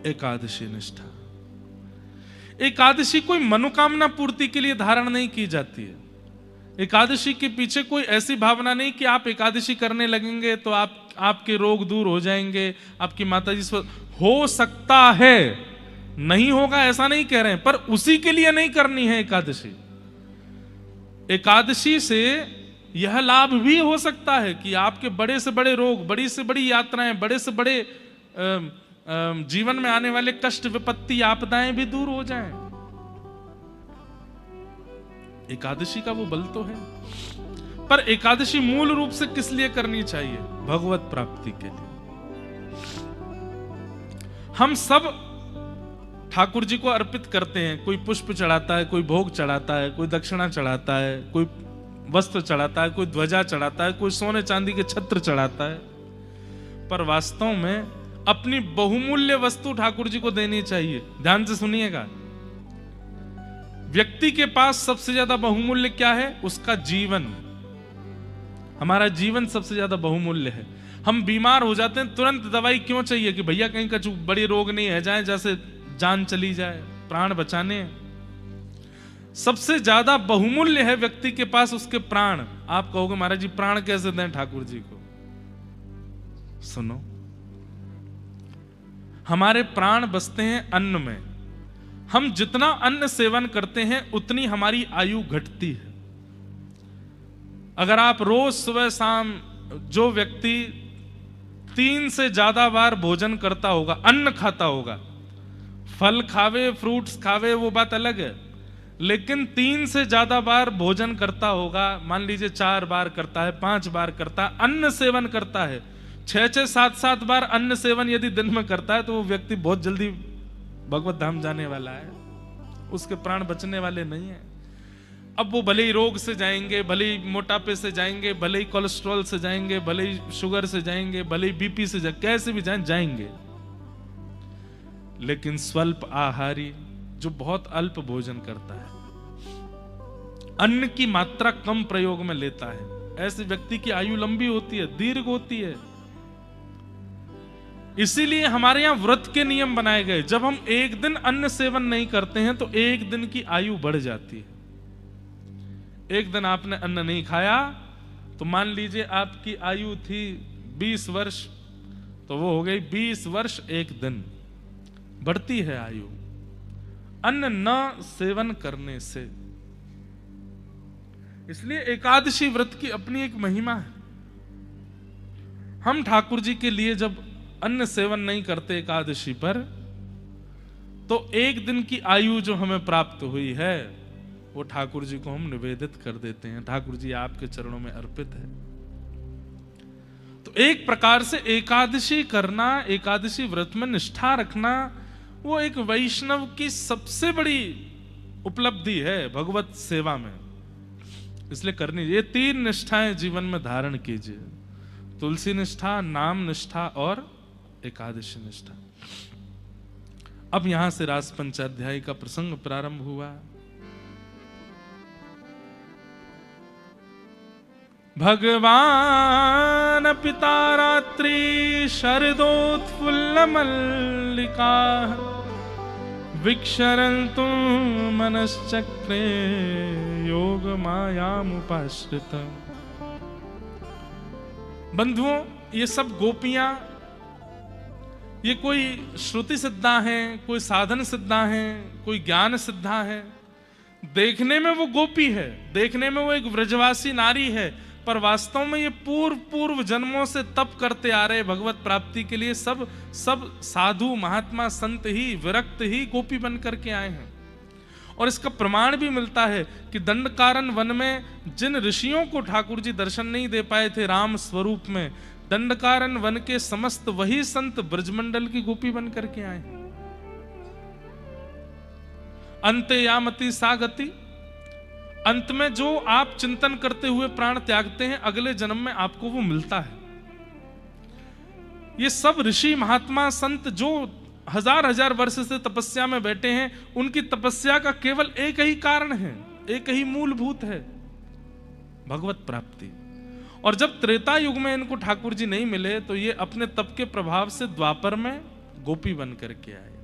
एकादशी निष्ठा। एकादशी कोई मनोकामना पूर्ति के लिए धारण नहीं की जाती है। एकादशी के पीछे कोई ऐसी भावना नहीं कि आप एकादशी करने लगेंगे तो आपके रोग दूर हो जाएंगे, आपकी माताजी स्वस्थ हो सकता है, नहीं होगा ऐसा नहीं कह रहे हैं, पर उसी के लिए नहीं करनी है एकादशी। एकादशी से यह लाभ भी हो सकता है कि आपके बड़े से बड़े रोग, बड़ी से बड़ी यात्राएं, बड़े से बड़े जीवन में आने वाले कष्ट, विपत्ति, आपदाएं भी दूर हो जाएं। एकादशी का वो बल तो है, पर एकादशी मूल रूप से किस लिए करनी चाहिए? भगवत प्राप्ति के लिए। हम सब ठाकुर जी को अर्पित करते हैं। कोई पुष्प चढ़ाता है, कोई भोग चढ़ाता है, कोई दक्षिणा चढ़ाता है, कोई वस्त्र चढ़ाता है, कोई ध्वजा चढ़ाता है, कोई सोने चांदी के छत्र चढ़ाता है। पर वास्तव में अपनी बहुमूल्य वस्तु ठाकुर जी को देनी चाहिए। ध्यान से सुनिएगा, व्यक्ति के पास सबसे ज्यादा बहुमूल्य क्या है? उसका जीवन। हमारा जीवन सबसे ज्यादा बहुमूल्य है। हम बीमार हो जाते हैं, तुरंत दवाई क्यों चाहिए? कि भैया कहीं का बड़ी रोग नहीं है जाए, जैसे जान चली जाए, प्राण बचाने। सबसे ज्यादा बहुमूल्य है व्यक्ति के पास उसके प्राण। आप कहोगे महाराज जी प्राण कैसे दें ठाकुर जी को? सुनो, हमारे प्राण बसते हैं अन्न में। हम जितना अन्न सेवन करते हैं उतनी हमारी आयु घटती है। अगर आप रोज सुबह शाम, जो व्यक्ति 3 से ज्यादा बार भोजन करता होगा, अन्न खाता होगा, फल खावे, फ्रूट्स खावे, वो बात अलग है, लेकिन 3 से ज्यादा बार भोजन करता होगा, मान लीजिए 4 बार करता है, 5 बार करता है, अन्न सेवन करता है, 6-6, 7-7 बार अन्न सेवन यदि दिन में करता है, तो वो व्यक्ति बहुत जल्दी भगवत धाम जाने वाला है। उसके प्राण बचने वाले नहीं है। अब वो भले ही रोग से जाएंगे, भले ही मोटापे से जाएंगे, भले ही कोलेस्ट्रॉल से जाएंगे, भले ही शुगर से जाएंगे, भले ही बीपी से जाएंगे, कैसे भी जाएंगे। लेकिन स्वल्प आहारी, जो बहुत अल्प भोजन करता है, अन्न की मात्रा कम प्रयोग में लेता है, ऐसे व्यक्ति की आयु लंबी होती है, दीर्घ होती है। इसीलिए हमारे यहां व्रत के नियम बनाए गए। जब हम एक दिन अन्न सेवन नहीं करते हैं तो एक दिन की आयु बढ़ जाती है। एक दिन आपने अन्न नहीं खाया तो मान लीजिए आपकी आयु थी 20 वर्ष, तो वो हो गई 20 वर्ष 1 दिन। बढ़ती है आयु अन्न न सेवन करने से। इसलिए एकादशी व्रत की अपनी एक महिमा है। हम ठाकुर जी के लिए जब अन्न सेवन नहीं करते एकादशी पर, तो 1 दिन की आयु जो हमें प्राप्त हुई है वो ठाकुर जी को हम निवेदित कर देते हैं। ठाकुर जी आपके चरणों में अर्पित है। तो एक प्रकार से एकादशी करना, एकादशी व्रत में निष्ठा रखना, वो एक वैष्णव की सबसे बड़ी उपलब्धि है भगवत सेवा में। इसलिए करनी, ये 3 निष्ठाएं जीवन में धारण कीजिए। तुलसी निष्ठा, नाम निष्ठा और एकादशी निष्ठा। अब यहां से रास पंचाध्यायी का प्रसंग प्रारंभ हुआ। भगवान पिता रात्रि शरदोत्फुल्ल मल्लिका विक्षरन्तु मनश्चक्रे योग मायामुपाश्रित। बंधुओं, ये सब गोपियां, ये कोई श्रुति सिद्धा है, कोई साधन सिद्धा है, कोई ज्ञान सिद्धा है। देखने में वो गोपी है, देखने में वो एक व्रजवासी नारी है, पर वास्तव में ये पूर्व जन्मों से तप करते आ रहे भगवत प्राप्ति के लिए सब साधु महात्मा संत ही, विरक्त ही गोपी बन करके आए हैं। और इसका प्रमाण भी मिलता है कि दंडकारण्य वन में जिन ऋषियों को ठाकुर जी दर्शन नहीं दे पाए थे राम स्वरूप में, दंडकारण्य वन के समस्त वही संत ब्रजमंडल की गोपी बन करके आए। अंते यामति सागति, अंत में जो आप चिंतन करते हुए प्राण त्यागते हैं, अगले जन्म में आपको वो मिलता है। ये सब ऋषि महात्मा संत जो 1000 वर्ष से तपस्या में बैठे हैं, उनकी तपस्या का केवल एक ही कारण है, एक ही मूलभूत है, भगवत प्राप्ति। और जब त्रेता युग में इनको ठाकुर जी नहीं मिले, तो ये अपने तप के प्रभाव से द्वापर में गोपी बन करके आए।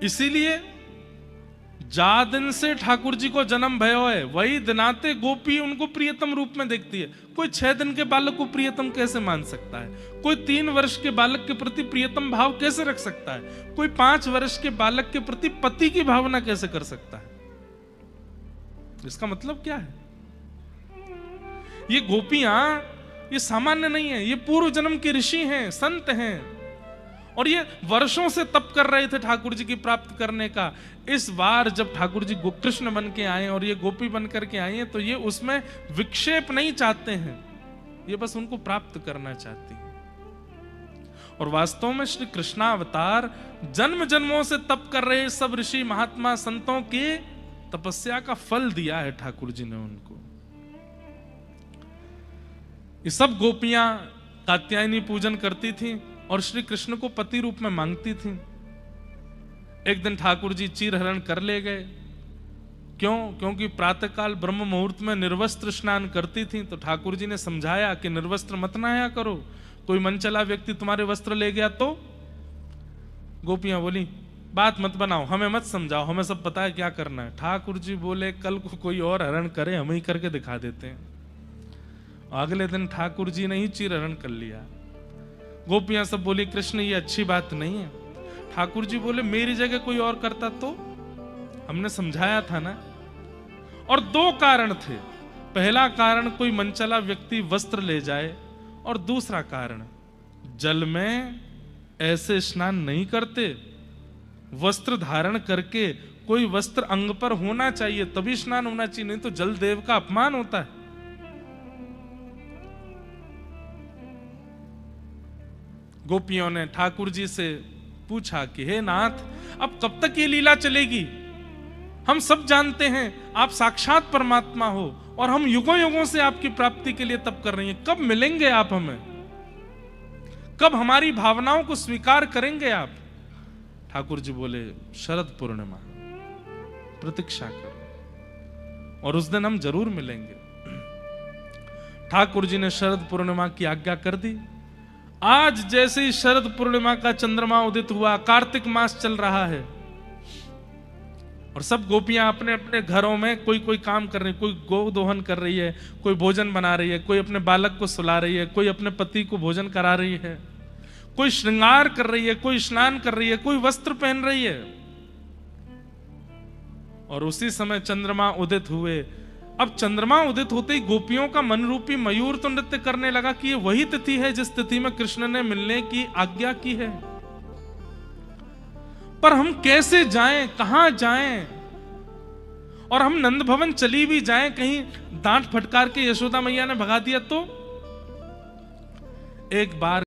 इसीलिए जा दिन से ठाकुर जी को जन्म भयो है, वही दिनाते गोपी उनको प्रियतम रूप में देखती है। कोई 6 दिन के बालक को प्रियतम कैसे मान सकता है? कोई 3 वर्ष के बालक के प्रति प्रियतम भाव कैसे रख सकता है? कोई 5 वर्ष के बालक के प्रति पति की भावना कैसे कर सकता है? इसका मतलब क्या है? ये गोपियां ये सामान्य नहीं है, ये पूर्व जन्म के ऋषि हैं, संत हैं, और ये वर्षों से तप कर रहे थे ठाकुर जी की प्राप्त करने का। इस बार जब ठाकुर जी कृष्ण बन के आए और ये गोपी बन करके आई हैं, तो ये उसमें विक्षेप नहीं चाहते हैं, ये बस उनको प्राप्त करना चाहती हैं। और वास्तव में श्री कृष्णावतार जन्म जन्मों से तप कर रहे सब ऋषि महात्मा संतों के तपस्या का फल दिया है ठाकुर जी ने उनको। ये सब गोपियां कात्यायनी पूजन करती थी और श्री कृष्ण को पति रूप में मांगती थी। एक दिन ठाकुर जी चीरहरण कर ले गए। क्यों? क्योंकि प्रातःकाल ब्रह्म मुहूर्त में निर्वस्त्र स्नान करती थी, तो ठाकुर जी ने समझाया कि निर्वस्त्र मत नहाया करो, कोई मनचला व्यक्ति तुम्हारे वस्त्र ले गया तो। गोपियां बोली बात मत बनाओ, हमें मत समझाओ, हमें सब पता है क्या करना है। ठाकुर जी बोले कल को कोई और हरण करे, हम ही करके दिखा देते हैं। अगले दिन ठाकुर जी ने ही चीरहरण कर लिया। गोपियां सब बोली कृष्ण ये अच्छी बात नहीं है। ठाकुर जी बोले मेरी जगह कोई और करता तो? हमने समझाया था ना। और 2 कारण थे। पहला कारण कोई मनचला व्यक्ति वस्त्र ले जाए, और दूसरा कारण जल में ऐसे स्नान नहीं करते, वस्त्र धारण करके कोई वस्त्र अंग पर होना चाहिए तभी स्नान होना चाहिए, नहीं तो जल देव का अपमान होता है। गोपियों ने ठाकुर जी से पूछा कि हे नाथ, अब कब तक ये लीला चलेगी? हम सब जानते हैं आप साक्षात परमात्मा हो और हम युगों युगों से आपकी प्राप्ति के लिए तप कर रही हैं। कब मिलेंगे आप हमें? कब हमारी भावनाओं को स्वीकार करेंगे आप? ठाकुर जी बोले शरद पूर्णिमा प्रतीक्षा करो और उस दिन हम जरूर मिलेंगे। ठाकुर जी ने शरद पूर्णिमा की आज्ञा कर दी। आज जैसे ही शरद पूर्णिमा का चंद्रमा उदित हुआ, कार्तिक मास चल रहा है और सब गोपियां अपने अपने घरों में कोई कोई काम कर रही है, कोई गौ दोहन कर रही है, कोई भोजन बना रही है, कोई अपने बालक को सुला रही है, कोई अपने पति को भोजन करा रही है, कोई श्रृंगार कर रही है, कोई स्नान कर रही है, कोई वस्त्र पहन रही है। और उसी समय चंद्रमा उदित हुए। अब चंद्रमा उदित होते ही गोपियों का मन रूपी मयूर तो नृत्य करने लगा कि ये वही तिथि है जिस तिथि में कृष्ण ने मिलने की आज्ञा की है। पर हम कैसे जाएं, कहां जाएं? और हम नंद भवन चली भी जाएं, कहीं डांट फटकार के यशोदा मैया ने भगा दिया तो? एक बार